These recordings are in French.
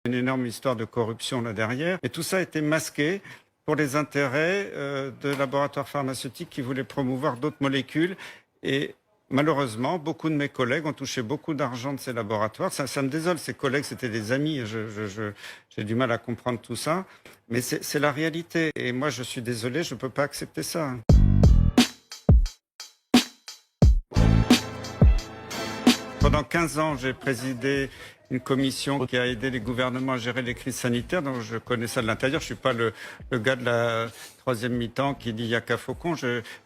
Une énorme histoire de corruption là derrière. Et tout ça a été masqué pour les intérêts de laboratoires pharmaceutiques qui voulaient promouvoir d'autres molécules. Et malheureusement, beaucoup de mes collègues ont touché beaucoup d'argent de ces laboratoires. Ça me désole, ces collègues, c'était des amis. J'ai du mal à comprendre tout ça. Mais c'est la réalité. Et moi, je suis désolé, je ne peux pas accepter ça. Pendant 15 ans, j'ai présidé une commission qui a aidé les gouvernements à gérer les crises sanitaires, donc je connais ça de l'intérieur. Je suis pas le gars de la troisième mi-temps qui dit yaka faucon.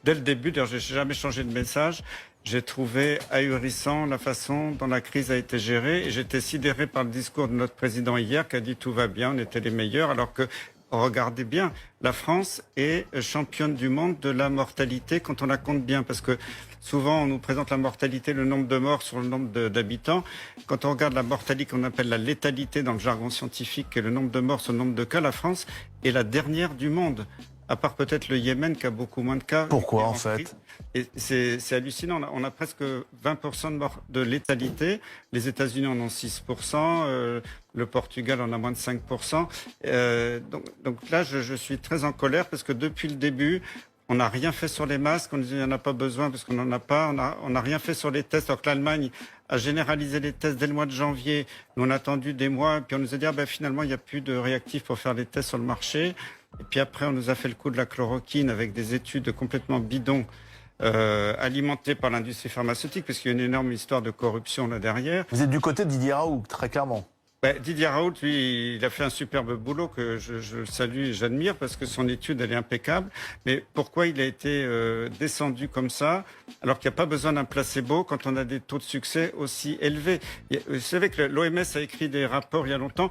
Dès le début, d'ailleurs, j'ai jamais changé de message. J'ai trouvé ahurissant la façon dont la crise a été gérée et j'étais sidéré par le discours de notre président hier qui a dit tout va bien, on était les meilleurs, alors que regardez bien, la France est championne du monde de la mortalité quand on la compte bien, parce que souvent on nous présente la mortalité, le nombre de morts sur le nombre d'habitants. Quand on regarde la mortalité qu'on appelle la létalité dans le jargon scientifique, qui est le nombre de morts sur le nombre de cas, la France est la dernière du monde. À part peut-être le Yémen qui a beaucoup moins de cas. Pourquoi en fait? Et c'est hallucinant. On a presque 20% de morts de létalité. Les États-Unis en ont 6%. Le Portugal en a moins de 5%. Donc là, je suis très en colère parce que depuis le début, on n'a rien fait sur les masques. On disait qu'il n'y en a pas besoin parce qu'on n'en a pas. On n'a rien fait sur les tests. Alors que l'Allemagne a généralisé les tests dès le mois de janvier. Nous, on a attendu des mois. Puis on nous a dit, finalement, il n'y a plus de réactifs pour faire les tests sur le marché. Et puis après, on nous a fait le coup de la chloroquine avec des études complètement bidons, alimentées par l'industrie pharmaceutique, parce qu'il y a une énorme histoire de corruption là derrière. Vous êtes du côté de Didier Raoult, très clairement. Didier Raoult, lui, il a fait un superbe boulot que je salue et j'admire parce que son étude, elle est impeccable. Mais pourquoi il a été descendu comme ça, alors qu'il n'y a pas besoin d'un placebo quand on a des taux de succès aussi élevés? Vous savez que l'OMS a écrit des rapports il y a longtemps.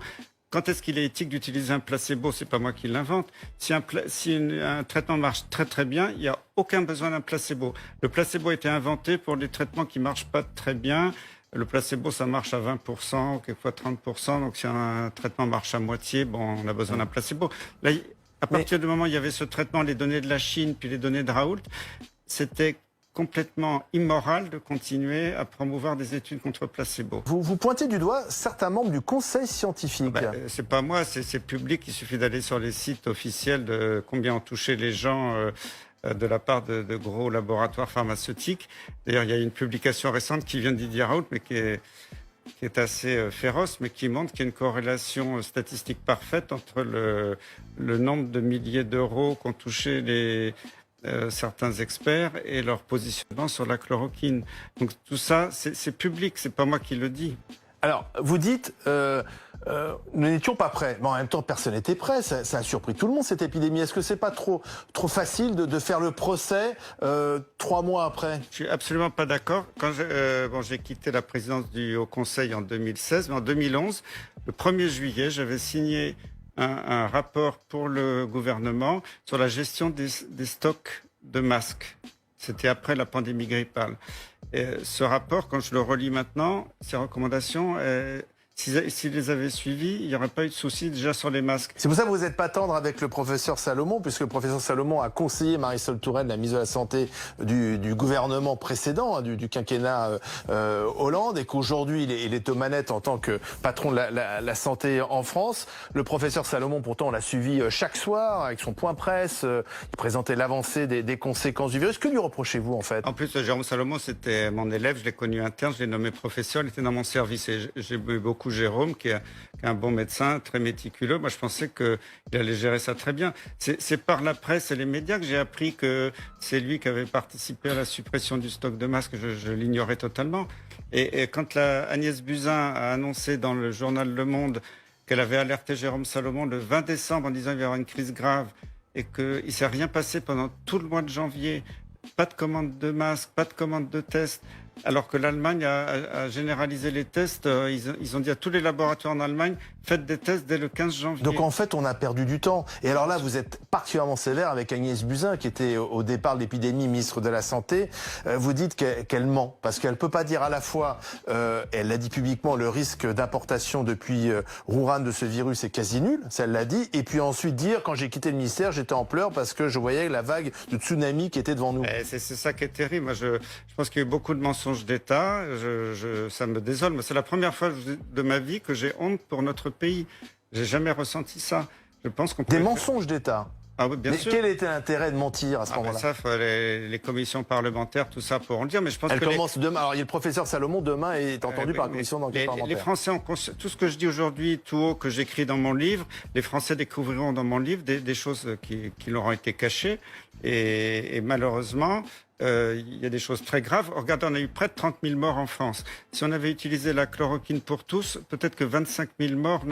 Quand est-ce qu'il est éthique d'utiliser un placebo? C'est pas moi qui l'invente. Si un traitement marche très très bien, il n'y a aucun besoin d'un placebo. Le placebo a été inventé pour les traitements qui marchent pas très bien. Le placebo, ça marche à 20%, quelquefois 30%. Donc si un traitement marche à moitié, on a besoin d'un placebo. Là, à partir du moment où il y avait ce traitement, les données de la Chine, puis les données de Raoult, c'était complètement immoral de continuer à promouvoir des études contre placebo. Vous pointez du doigt certains membres du conseil scientifique. C'est pas moi, c'est public. Il suffit d'aller sur les sites officiels de combien ont touché les gens de la part de gros laboratoires pharmaceutiques. D'ailleurs, il y a une publication récente qui vient de Didier Raoult, mais qui est assez féroce, mais qui montre qu'il y a une corrélation statistique parfaite entre le nombre de milliers d'euros qu'ont touché certains experts et leur positionnement sur la chloroquine. Donc tout ça, c'est public, c'est pas moi qui le dis. Alors, vous dites, nous n'étions pas prêts, mais en même temps, personne n'était prêt. Ça a surpris tout le monde, cette épidémie. Est-ce que c'est pas trop facile de faire le procès 3 mois après? Je suis absolument pas d'accord. Quand j'ai quitté la présidence du Haut Conseil en 2016, mais en 2011, le 1er juillet, j'avais signé un rapport pour le gouvernement sur la gestion des stocks de masques. C'était après la pandémie grippale. Et ce rapport, quand je le relis maintenant, ces recommandations, s'ils les avaient suivies, il n'y aurait pas eu de souci déjà sur les masques. C'est pour ça que vous n'êtes pas tendre avec le professeur Salomon, puisque le professeur Salomon a conseillé Marisol Touraine, la ministre de la Santé du gouvernement précédent, du quinquennat Hollande, et qu'aujourd'hui il est aux manettes en tant que patron de la santé en France. Le professeur Salomon, pourtant, on l'a suivi chaque soir avec son point presse. Il présentait l'avancée des conséquences du virus. Que lui reprochez-vous en fait? En plus, Jérôme Salomon, c'était mon élève, je l'ai connu interne, je l'ai nommé professeur, il était dans mon service et j'ai eu beaucoup Jérôme, qui est un bon médecin, très méticuleux. Moi, je pensais qu'il allait gérer ça très bien. C'est par la presse et les médias que j'ai appris que c'est lui qui avait participé à la suppression du stock de masques. Je l'ignorais totalement. Et quand Agnès Buzyn a annoncé dans le journal Le Monde qu'elle avait alerté Jérôme Salomon le 20 décembre en disant qu'il y aura une crise grave et qu'il ne s'est rien passé pendant tout le mois de janvier, pas de commande de masques, pas de commande de tests, alors que l'Allemagne a généralisé les tests. Ils ont dit à tous les laboratoires en Allemagne, faites des tests dès le 15 janvier. Donc en fait, on a perdu du temps. Et alors là, vous êtes particulièrement sévère avec Agnès Buzyn, qui était au départ de l'épidémie ministre de la Santé. Vous dites qu'elle ment, parce qu'elle ne peut pas dire à la fois, elle l'a dit publiquement, le risque d'importation depuis Wuhan de ce virus est quasi nul, ça elle l'a dit, et puis ensuite dire, quand j'ai quitté le ministère, j'étais en pleurs parce que je voyais la vague de tsunami qui était devant nous. C'est ça qui est terrible. Moi, je pense qu'il y a eu beaucoup de mensonges mensonge d'État. Ça me désole. Mais c'est la première fois de ma vie que j'ai honte pour notre pays. J'ai jamais ressenti ça. Je pense qu'on peut... Des mensonges d'État. Ah oui, bien Mais sûr. quel était l'intérêt de mentir à ce moment-là? Ça, les commissions parlementaires, tout ça pourront le dire. Mais je pense Elle que commence demain. Alors il y a le professeur Salomon demain est entendu par la commission d'enquête les parlementaire. Français ont tout ce que je dis aujourd'hui, tout haut, que j'écris dans mon livre, les Français découvriront dans mon livre des choses qui leur ont été cachées. Et malheureusement, il y a des choses très graves. Regardez, on a eu près de 30 000 morts en France. Si on avait utilisé la chloroquine pour tous, peut-être que 25 000 morts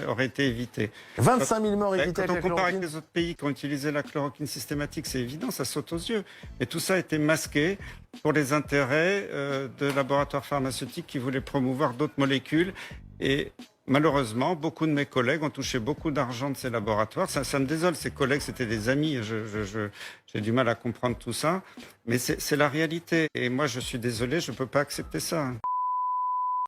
auraient été évitées. 25 000 morts évités avec Quand la on compare avec chloroquine. les autres pays qui ont utilisé la chloroquine systématique, c'est évident, ça saute aux yeux. Mais tout ça a été masqué pour les intérêts de laboratoires pharmaceutiques qui voulaient promouvoir d'autres molécules. Et malheureusement, beaucoup de mes collègues ont touché beaucoup d'argent de ces laboratoires. Ça me désole, ces collègues, c'était des amis. J'ai du mal à comprendre tout ça. Mais c'est la réalité. Et moi, je suis désolé, je ne peux pas accepter ça.